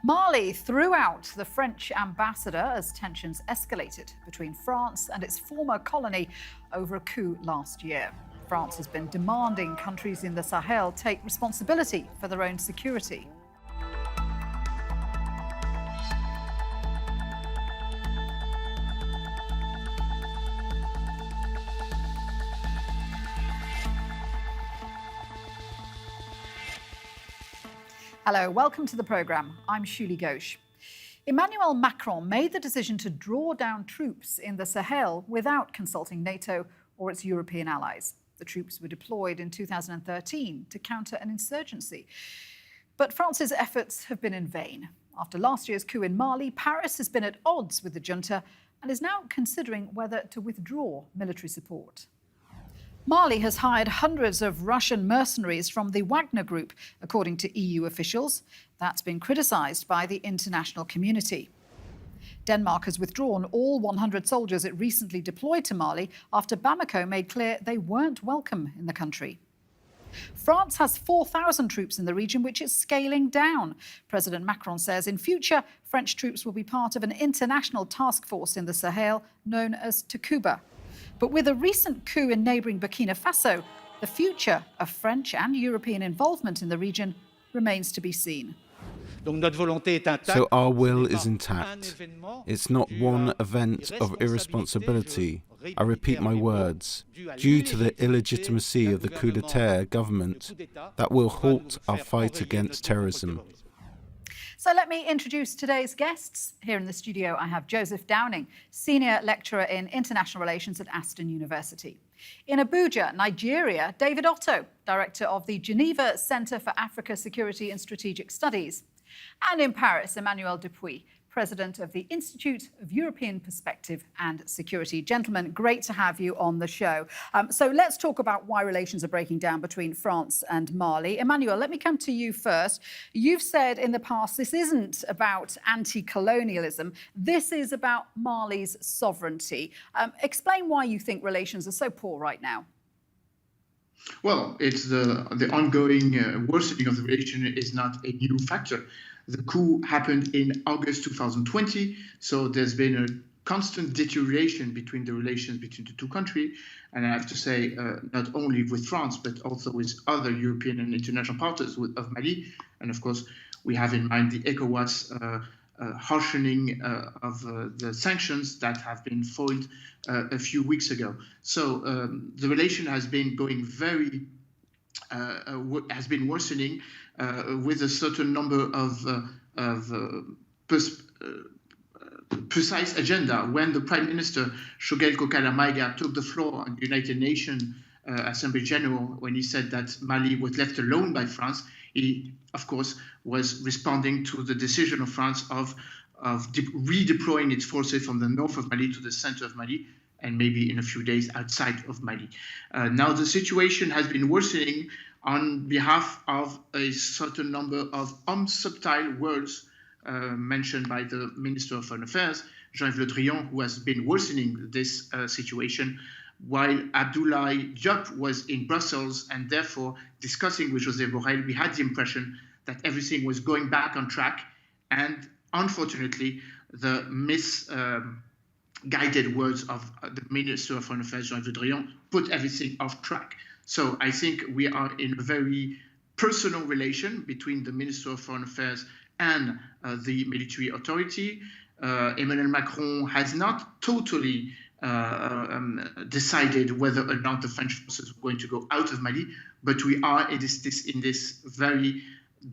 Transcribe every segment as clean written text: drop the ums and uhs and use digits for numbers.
Mali threw out the French ambassador as tensions escalated between France and its former colony over a coup last year. France has been demanding countries in the Sahel take responsibility for their own security. Hello, welcome to the programme. I'm Shuli Ghosh. Emmanuel Macron made the decision to draw down troops in the Sahel without consulting NATO or its European allies. The troops were deployed in 2013 to counter an insurgency. But France's efforts have been in vain. After last year's coup in Mali, Paris has been at odds with the junta and is now considering whether to withdraw military support. Mali has hired hundreds of Russian mercenaries from the Wagner group, according to EU officials. That's been criticised by the international community. Denmark has withdrawn all 100 soldiers it recently deployed to Mali after Bamako made clear they weren't welcome in the country. France has 4,000 troops in the region, which is scaling down. President Macron says in future, French troops will be part of an international task force in the Sahel known as Takuba. But with a recent coup in neighbouring Burkina Faso, the future of French and European involvement in the region remains to be seen. So our will is intact. It's not one event of irresponsibility. I repeat my words. Due to the illegitimacy of the coup d'etat government, that will halt our fight against terrorism. So let me introduce today's guests. Here in the studio, I have Joseph Downing, Senior Lecturer in International Relations at Aston University. In Abuja, Nigeria, David Otto, Director of the Geneva Centre for Africa Security and Strategic Studies. And in Paris, Emmanuel Dupuy, President of the Institute of European Perspective and Security. Gentlemen, great to have you on the show. So let's talk about why relations are breaking down between France and Mali. Emmanuel, let me come to you first. You've said in the past this isn't about anti-colonialism. This is about Mali's sovereignty. Explain why you think relations are so poor right now. Well, it's the ongoing worsening of the relation is not a new factor. The coup happened in August 2020, so there's been a constant deterioration between the relations between the two countries. And I have to say, not only with France, but also with other European and international partners of Mali. And of course, we have in mind the ECOWAS harshening of the sanctions that have been foiled a few weeks ago. So the relation has been going has been worsening with a certain number of precise agenda. When the Prime Minister Choguel Kokala Maïga took the floor at the United Nations Assembly General, when he said that Mali was left alone by France, he, of course, was responding to the decision of France of redeploying its forces from the north of Mali to the center of Mali, and maybe in a few days outside of Mali. Now the situation has been worsening on behalf of a certain number of unsubtle words mentioned by the Minister of Foreign Affairs, Jean-Yves Le Drian, who has been worsening this situation, while Abdoulaye Diop was in Brussels and therefore discussing with José Borrell. We had the impression that everything was going back on track, and unfortunately, the guided words of the Minister of Foreign Affairs, Jean-Yves Le Drian, put everything off track. So I think we are in a very personal relation between the Minister of Foreign Affairs and the military authority. Emmanuel Macron has not totally decided whether or not the French forces are going to go out of Mali, but we are in this very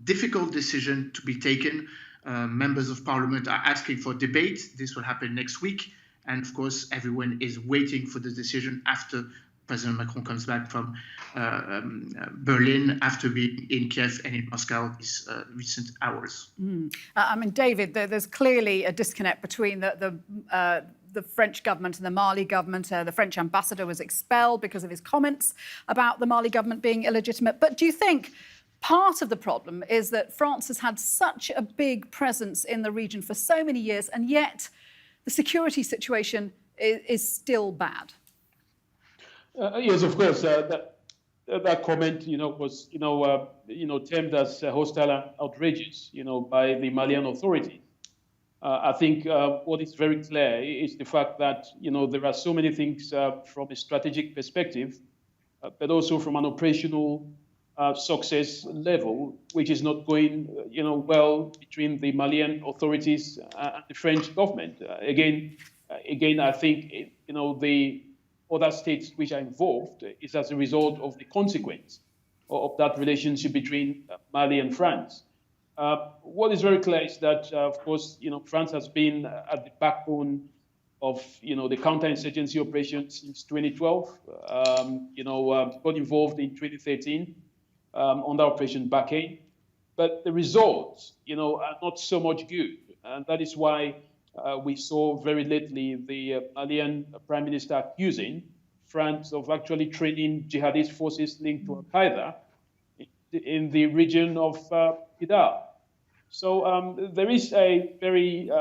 difficult decision to be taken. Members of Parliament are asking for debate. This will happen next week. And of course, everyone is waiting for the decision after President Macron comes back from Berlin after being in Kiev and in Moscow these recent hours. I mean, David, there's clearly a disconnect between the French government and the Mali government. The French ambassador was expelled because of his comments about the Mali government being illegitimate. But do you think part of the problem is that France has had such a big presence in the region for so many years, and yet the security situation is still bad? Yes, of course. that comment, was, termed as hostile and outrageous, by the Malian authorities. I think what is very clear is the fact that, there are so many things from a strategic perspective, but also from an operational success level, which is not going, well between the Malian authorities and the French government. Again, I think, the other states which are involved is as a result of the consequence of that relationship between Mali and France. What is very clear is that, of course, France has been at the backbone of, the counterinsurgency operation since 2012. Got involved in 2013 under Operation Barkhane, but the results, are not so much good, and that is why we saw very lately the Malian Prime Minister accusing France of actually training jihadist forces linked to Al-Qaeda in the region of Kidal. So there is a very,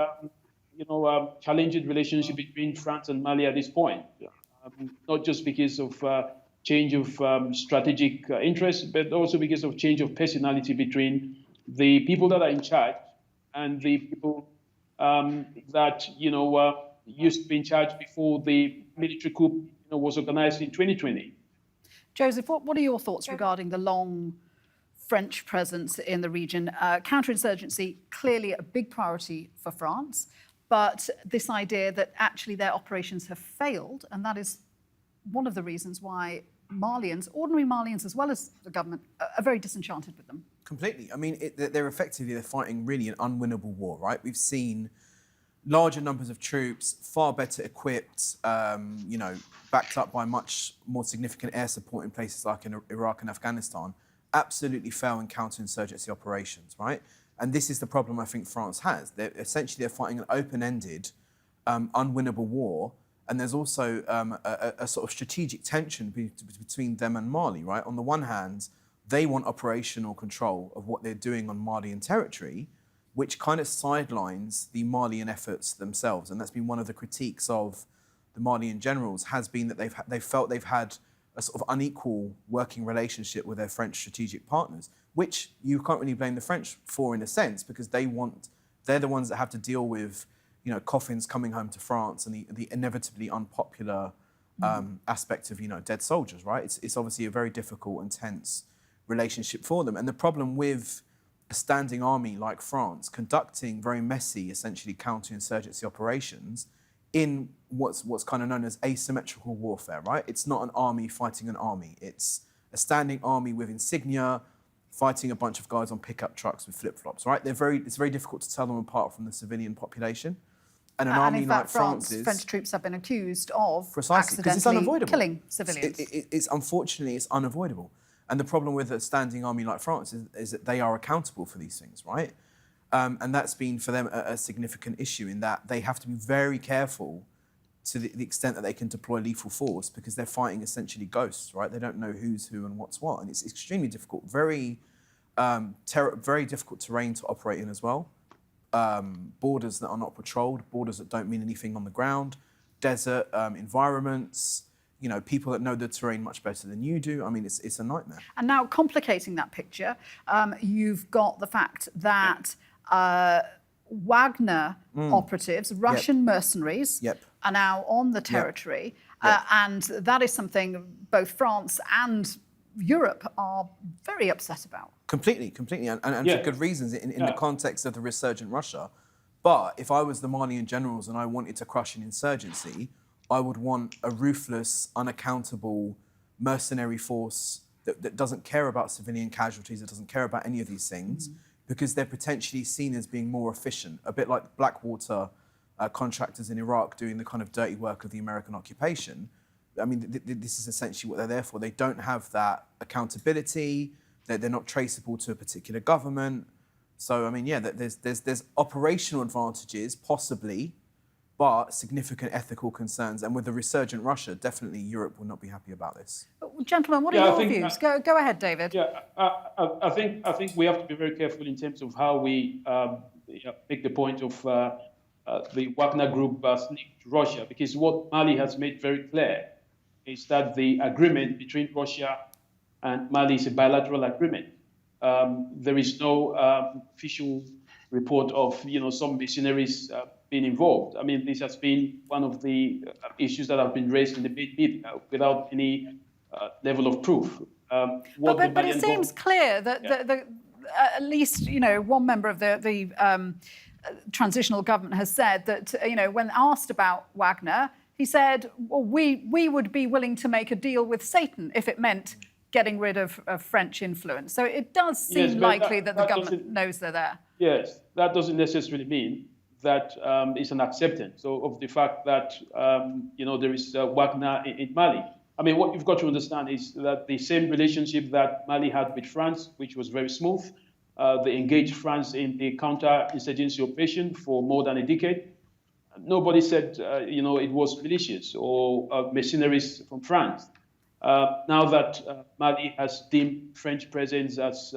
challenging relationship between France and Mali at this point, not just because of change of strategic interest, but also because of change of personality between the people that are in charge and the people that, used to be in charge before the military coup was organized in 2020. Joseph, what are your thoughts regarding the long French presence in the region? Counterinsurgency, clearly a big priority for France, but this idea that actually their operations have failed, and that is one of the reasons why Malians, ordinary Malians as well as the government, are very disenchanted with them. Completely. I mean, they're fighting really an unwinnable war, right? We've seen larger numbers of troops, far better equipped, backed up by much more significant air support in places like in Iraq and Afghanistan, absolutely fail in counterinsurgency operations, right? And this is the problem I think France has. They're fighting an open-ended, unwinnable war. And there's also a sort of strategic tension between them and Mali, right? On the one hand, they want operational control of what they're doing on Malian territory, which kind of sidelines the Malian efforts themselves. And that's been one of the critiques of the Malian generals, has been that they've felt they've had a sort of unequal working relationship with their French strategic partners, which you can't really blame the French for in a sense, because they're the ones that have to deal with coffins coming home to France and the inevitably unpopular aspect of, dead soldiers, right? It's obviously a very difficult and tense relationship for them. And the problem with a standing army like France conducting very messy, essentially counterinsurgency operations in what's kind of known as asymmetrical warfare, right? It's not an army fighting an army. It's a standing army with insignia fighting a bunch of guys on pickup trucks with flip-flops, right? It's very difficult to tell them apart from the civilian population. And an army in fact, like France's... French troops have been accused of precisely, because it's unavoidable. Killing civilians. Unfortunately, it's unavoidable. And the problem with a standing army like France is that they are accountable for these things, right? And that's been for them a significant issue, in that they have to be very careful to the extent that they can deploy lethal force, because they're fighting essentially ghosts, right? They don't know who's who and what's what. And it's extremely difficult, very difficult terrain to operate in as well. Borders that are not patrolled, borders that don't mean anything on the ground, desert environments, people that know the terrain much better than you do. I mean, it's a nightmare. And now, complicating that picture, you've got the fact that Wagner operatives, Russian mercenaries, are now on the territory. And that is something both France and Europe are very upset about. Completely, and for good reasons in the context of the resurgent Russia. But if I was the Malian generals and I wanted to crush an insurgency, I would want a ruthless, unaccountable mercenary force that doesn't care about civilian casualties, that doesn't care about any of these things, because they're potentially seen as being more efficient, a bit like Blackwater contractors in Iraq doing the kind of dirty work of the American occupation. I mean, this is essentially what they're there for. They don't have that accountability. They're not traceable to a particular government. So, I mean, there's operational advantages, possibly, but significant ethical concerns. And with the resurgent Russia, definitely Europe will not be happy about this. Gentlemen, what are your views? Go ahead, David. I think we have to be very careful in terms of how we make the point of the Wagner Group linked to Russia, because what Mali has made very clear is that the agreement between Russia and Mali is a bilateral agreement. There is no official report of some mercenaries being involved. I mean, this has been one of the issues that have been raised in the media without any level of proof. But it seems clear that at least one member of the transitional government has said that when asked about Wagner, he said, well, we would be willing to make a deal with Satan if it meant getting rid of French influence. So it does seem likely that the government knows they're there. Yes, that doesn't necessarily mean that it's an acceptance of the fact that there is Wagner in Mali. I mean, what you've got to understand is that the same relationship that Mali had with France, which was very smooth, they engaged France in the counter-insurgency operation for more than a decade. Nobody said, it was militias or mercenaries from France. Now that Mali has deemed French presence as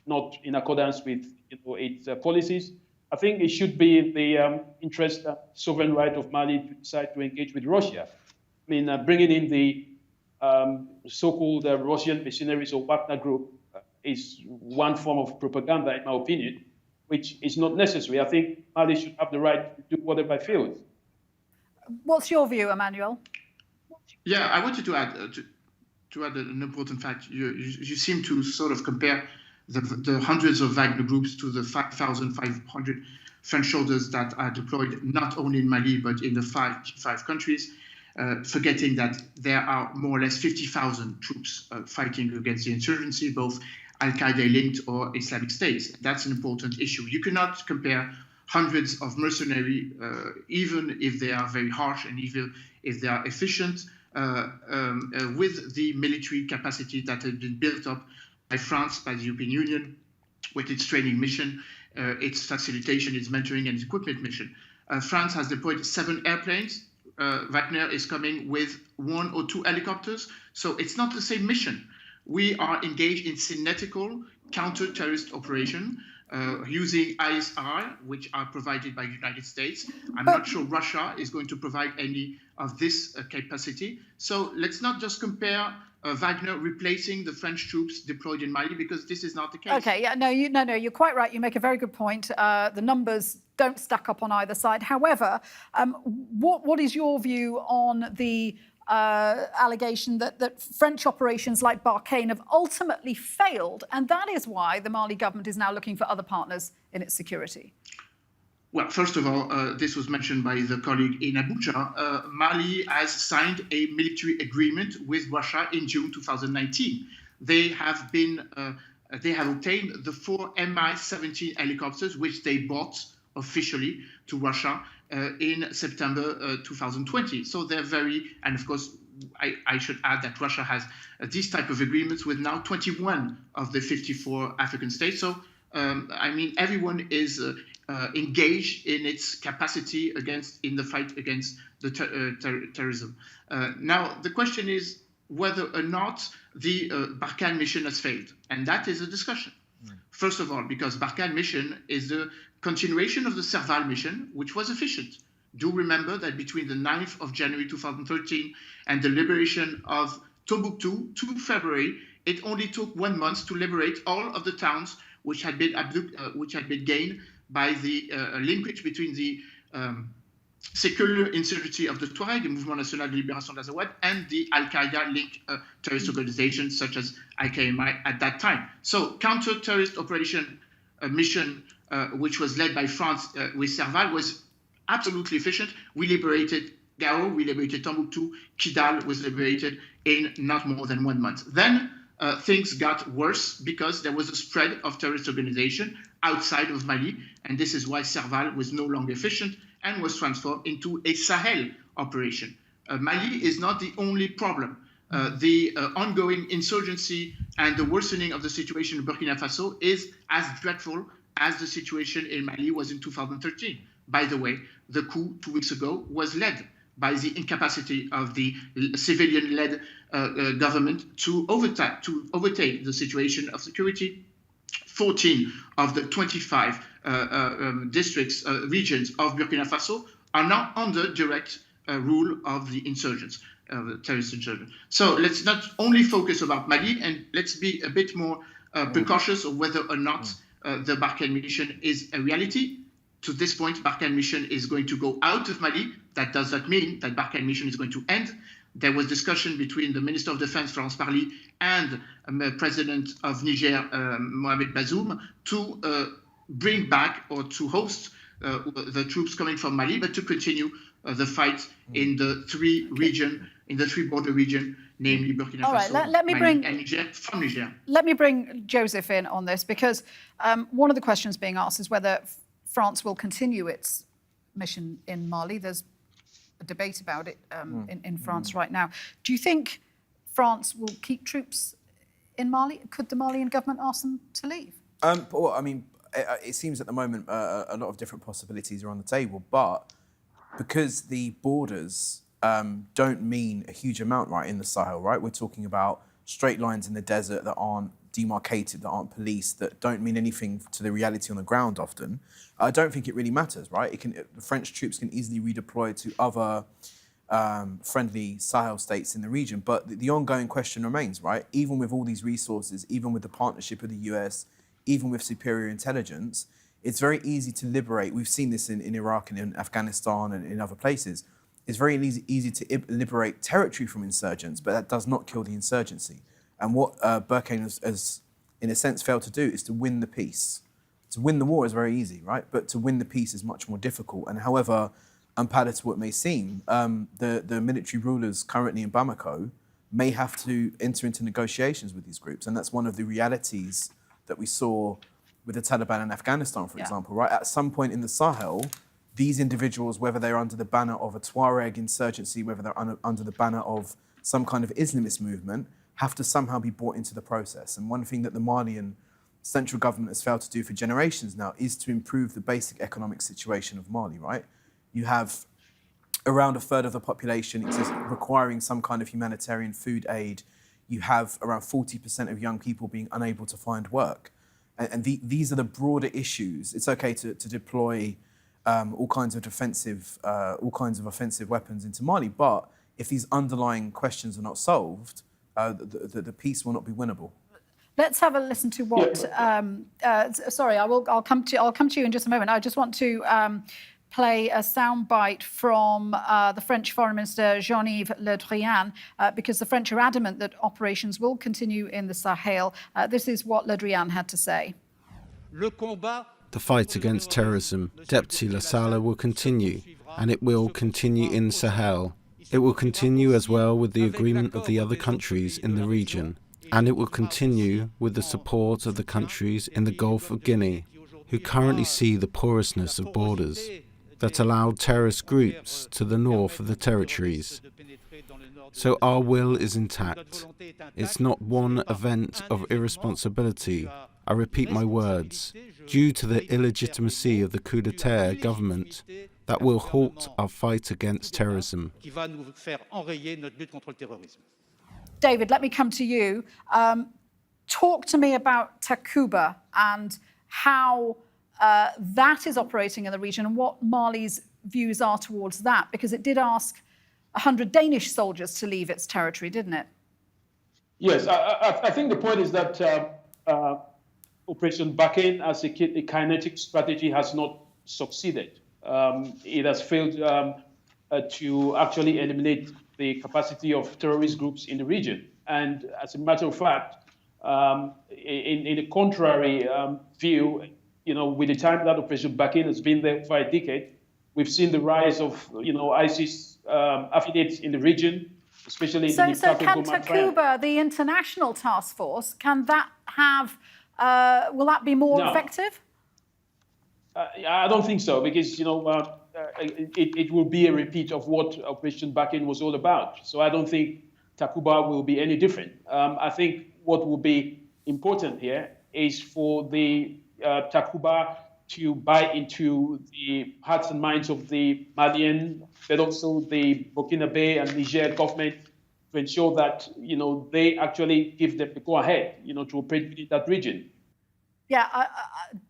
not in accordance with its policies, I think it should be in the interest and sovereign right of Mali to decide to engage with Russia. I mean, bringing in the so-called Russian mercenaries or Wagner group is one form of propaganda, in my opinion, which is not necessary. I think Mali should have the right to do whatever it feels. What's your view, Emmanuel? Yeah, I wanted to add an important fact. You seem to sort of compare the hundreds of Wagner groups to the 5,500 French soldiers that are deployed not only in Mali but in the five countries, forgetting that there are more or less 50,000 troops fighting against the insurgency, both Al-Qaeda linked or Islamic State. That's an important issue. You cannot compare hundreds of mercenaries, even if they are very harsh and even if they are efficient, with the military capacity that has been built up by France, by the European Union, with its training mission, its facilitation, its mentoring and its equipment mission. France has deployed 7 airplanes. Wagner is coming with 1 or 2 helicopters. So it's not the same mission. We are engaged in synthetical counter-terrorist operation using ISR, which are provided by the United States. I'm not sure Russia is going to provide any of this capacity. So let's not just compare Wagner replacing the French troops deployed in Mali, because this is not the case. Okay, yeah, no, you're quite right. You make a very good point. The numbers don't stack up on either side. However, what is your view on the allegation that French operations like Barkhane have ultimately failed, and that is why the Mali government is now looking for other partners in its security? Well, first of all, this was mentioned by the colleague in Abuja. Mali has signed a military agreement with Russia in June 2019. They have obtained the 4 Mi-17 helicopters, which they bought officially to Russia in September 2020. So they're and of course, I should add that Russia has these type of agreements with now 21 of the 54 African states. So, everyone is engaged in its capacity in the fight against the terrorism. Now, the question is whether or not the Barkhane mission has failed. And that is a discussion. First of all, because Barkhane mission is the continuation of the Serval mission, which was efficient. Do remember that between the 9th of January 2013 and the liberation of Tombouctou, 2 February, it only took 1 month to liberate all of the towns which had been gained by the linkage between the secular insurgency of the Tuareg, the Mouvement National de Libération d'Azawad, and the Al-Qaeda-linked terrorist organizations such as IKMI at that time. So counter-terrorist operation mission, which was led by France with Serval, was absolutely efficient. We liberated Gao, we liberated Tombouctou, Kidal was liberated in not more than 1 month. Then things got worse because there was a spread of terrorist organization outside of Mali, and this is why Serval was no longer efficient and was transformed into a Sahel operation. Mali is not the only problem. The ongoing insurgency and the worsening of the situation in Burkina Faso is as dreadful as the situation in Mali was in 2013. By the way, the coup 2 weeks ago was led by the incapacity of the civilian-led government to overtake the situation of security. 14 of the 25 regions of Burkina Faso are now under direct rule of the insurgents. terrorist insurgent. So let's not only focus about Mali, and let's be a bit more precautious of whether or not the Barkhane mission is a reality. To this point, Barkhane mission is going to go out of Mali. That does not mean that Barkhane mission is going to end. There was discussion between the Minister of Defense, Florence Parly, and President of Niger, Mohamed Bazoum, to bring back or to host the troops coming from Mali, but to continue the fight in the three border region, namely Burkina Faso, Mali, and Niger, from Niger. Let me bring Joseph in on this, because one of the questions being asked is whether France will continue its mission in Mali. There's a debate about it in France right now. Do you think France will keep troops in Mali? Could the Malian government ask them to leave? Well, I mean, it seems at the moment a lot of different possibilities are on the table, but because the borders don't mean a huge amount right in the Sahel, right? We're talking about straight lines in the desert that aren't demarcated, that aren't policed, that don't mean anything to the reality on the ground often. I don't think it really matters, right? The French troops can easily redeploy to other friendly Sahel states in the region, but the ongoing question remains, right? Even with all these resources, even with the partnership with the US, even with superior intelligence, it's very easy to liberate. We've seen this in Iraq and in Afghanistan and in other places. It's very easy to liberate territory from insurgents, but that does not kill the insurgency. And what Burkane has, in a sense, failed to do is to win the peace. To win the war is very easy, right? But to win the peace is much more difficult. And however unpalatable it may seem, the military rulers currently in Bamako may have to enter into negotiations with these groups. And that's one of the realities that we saw with the Taliban in Afghanistan, for example, right? At some point in the Sahel, these individuals, whether they're under the banner of a Tuareg insurgency, whether they're under the banner of some kind of Islamist movement, have to somehow be brought into the process. And one thing that the Malian central government has failed to do for generations now is to improve the basic economic situation of Mali, right? You have around a third of the population requiring some kind of humanitarian food aid. You have around 40% of young people being unable to find work. And these are the broader issues. It's okay to deploy all kinds of offensive weapons into Mali, but if these underlying questions are not solved, the peace will not be winnable. Let's have a listen to what. Sorry, I'll come to you in just a moment. I just want to play a soundbite from the French Foreign Minister Jean-Yves Le Drian, because the French are adamant that operations will continue in the Sahel. This is what Le Drian had to say. The fight against terrorism, Deputy Lasala, will continue, and it will continue in Sahel. It will continue as well with the agreement of the other countries in the region, and it will continue with the support of the countries in the Gulf of Guinea, who currently see the porousness of borders that allowed terrorist groups to the north of the territories. So our will is intact. It's not one event of irresponsibility, I repeat my words, due to the illegitimacy of the coup d'etat government that will halt our fight against terrorism. David, let me come to you. Talk to me about Takuba and how that is operating in the region and what Mali's views are towards that, because it did ask 100 Danish soldiers to leave its territory, didn't it? Yes, I think the point is that Operation Barkhane as a kinetic strategy has not succeeded. It has failed to actually eliminate the capacity of terrorist groups in the region. And as a matter of fact, in a contrary view, with the time that Operation Barkhane has been there for a decade, we've seen the rise of, ISIS affiliates in the region, especially in the So can Takuba, the international task force, can that have, will that be more effective? I don't think so, because, it will be a repeat of what Operation Barkhane was all about. So I don't think Takuba will be any different. I think what will be important here is for the Takuba to buy into the hearts and minds of the Malian, but also the Burkinabe and Niger government to ensure that, they actually give them the go-ahead, to operate in that region. Yeah,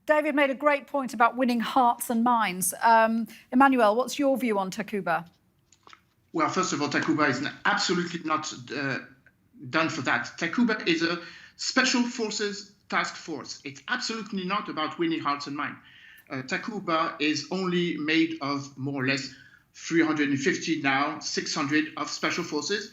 David made a great point about winning hearts and minds. Emmanuel, what's your view on Takuba? Well, first of all, Takuba is absolutely not done for that. Takuba is a special forces task force. It's absolutely not about winning hearts and minds. Takuba is only made of more or less 350 now, 600 of special forces,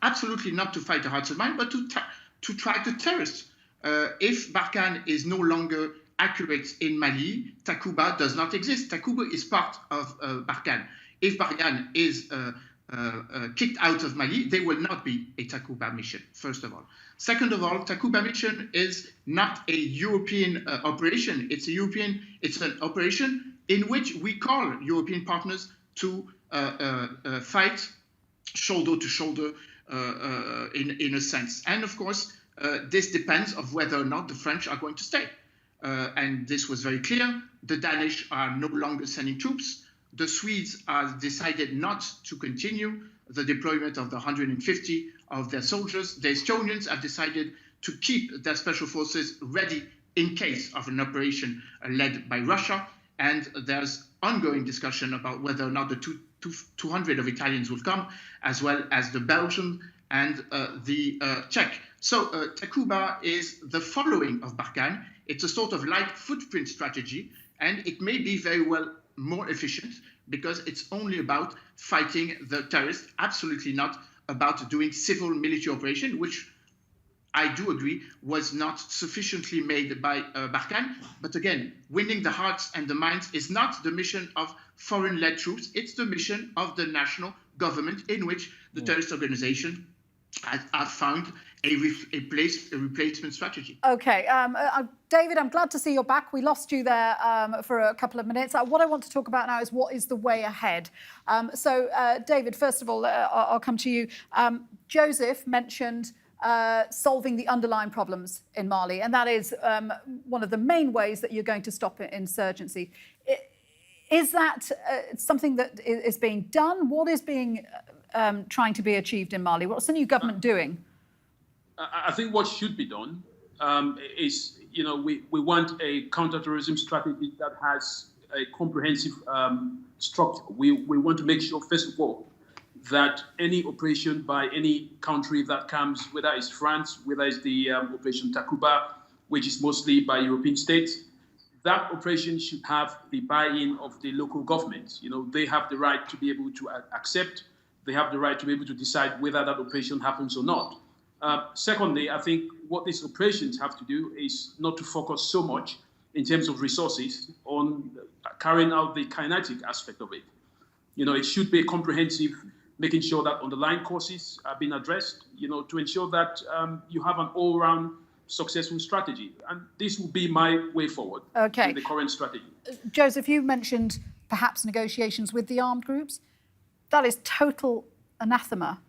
absolutely not to fight the hearts and minds, but to track the terrorists. If Barkhane is no longer accurate in Mali, Takuba does not exist. Takuba is part of Barkhane. If Barkhane is kicked out of Mali, there will not be a Takuba mission, first of all. Second of all, Takuba mission is not a European operation. It's an operation in which we call European partners to fight shoulder to shoulder in a sense. And of course, this depends on whether or not the French are going to stay. And this was very clear. The Danish are no longer sending troops. The Swedes have decided not to continue the deployment of the 150 of their soldiers. The Estonians have decided to keep their special forces ready in case of an operation led by Russia. And there's ongoing discussion about whether or not the 200 of Italians will come, as well as the Belgian and the Czech. So Takuba is the following of Barkhane. It's a sort of light footprint strategy, and it may be very well more efficient because it's only about fighting the terrorists, absolutely not about doing civil military operation, which I do agree was not sufficiently made by Barkhane. But again, winning the hearts and the minds is not the mission of foreign-led troops. It's the mission of the national government in which the terrorist organization has found a replacement strategy. Okay, David, I'm glad to see you're back. We lost you there for a couple of minutes. What I want to talk about now is what is the way ahead. So, David, first of all, I'll come to you. Joseph mentioned solving the underlying problems in Mali, and that is one of the main ways that you're going to stop insurgency. Is that something that is being done? What is being trying to be achieved in Mali? What's the new government doing? I think what should be done is, we want a counterterrorism strategy that has a comprehensive structure. We want to make sure, first of all, that any operation by any country that comes, whether it's France, whether it's the Operation Takuba, which is mostly by European states, that operation should have the buy-in of the local governments. They have the right to be able to accept. They have the right to be able to decide whether that operation happens or not. Secondly, I think what these operations have to do is not to focus so much in terms of resources on carrying out the kinetic aspect of it. It should be comprehensive, making sure that underlying causes are being addressed, to ensure that you have an all-round successful strategy. And this will be my way forward in the current strategy. Joseph, you mentioned perhaps negotiations with the armed groups. That is total anathema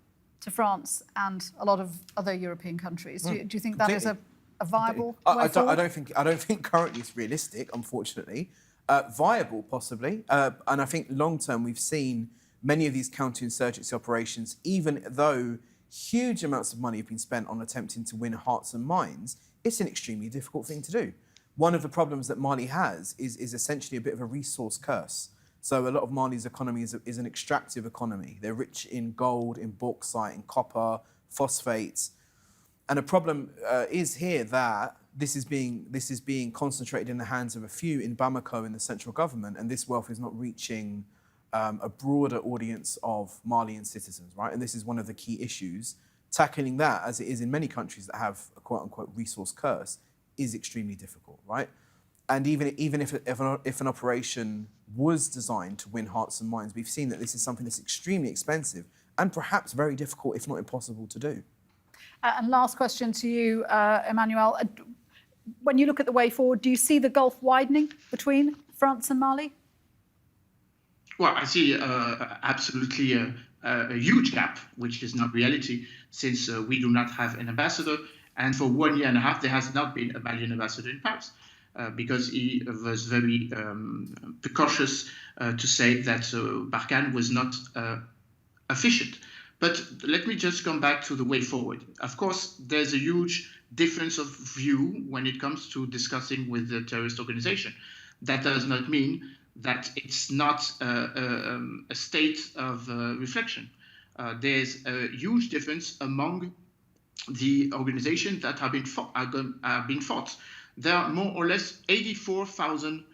to France and a lot of other European countries. Do you think that is a viable way forward? I don't think currently it's realistic, unfortunately. Viable, possibly. And I think long-term we've seen many of these counter-insurgency operations, even though huge amounts of money have been spent on attempting to win hearts and minds, it's an extremely difficult thing to do. One of the problems that Mali has is essentially a bit of a resource curse. So a lot of Mali's economy is an extractive economy. They're rich in gold, in bauxite, in copper, phosphates. And the problem is here that this is being concentrated in the hands of a few in Bamako in the central government, and this wealth is not reaching a broader audience of Malian citizens, right? And this is one of the key issues. Tackling that, as it is in many countries that have a quote-unquote resource curse, is extremely difficult, right? And even if an operation was designed to win hearts and minds, we've seen that this is something that's extremely expensive and perhaps very difficult, if not impossible, to do. And last question to you, Emmanuel. When you look at the way forward, do you see the gulf widening between France and Mali? Well, I see absolutely a huge gap, which is not reality, since we do not have an ambassador. And for 1 year and a half, there has not been a Malian ambassador in Paris. Because he was very precautious to say that Barkhane was not efficient. But let me just come back to the way forward. Of course, there's a huge difference of view when it comes to discussing with the terrorist organization. That does not mean that it's not a state of reflection. There's a huge difference among the organizations that have been fought. There are more or less 84,000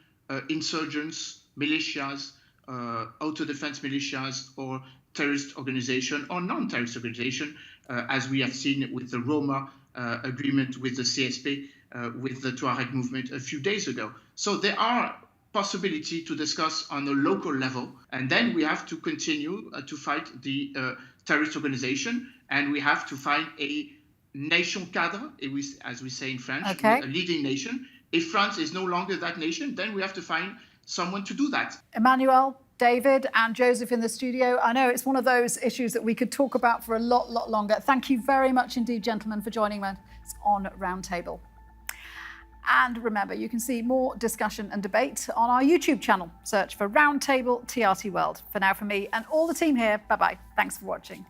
insurgents, militias, auto-defense militias, or terrorist organization or non-terrorist organization, as we have seen with the Roma agreement with the CSP, with the Tuareg movement a few days ago. So there are possibility to discuss on a local level, and then we have to continue to fight the terrorist organization, and we have to find a nation cadre, as we say in French, okay, a leading nation. If France is no longer that nation, then we have to find someone to do that. Emmanuel, David and Joseph in the studio. I know it's one of those issues that we could talk about for a lot longer. Thank you very much indeed, gentlemen, for joining us on Roundtable. And remember, you can see more discussion and debate on our YouTube channel. Search for Roundtable TRT World. For now, from me and all the team here, bye-bye. Thanks for watching.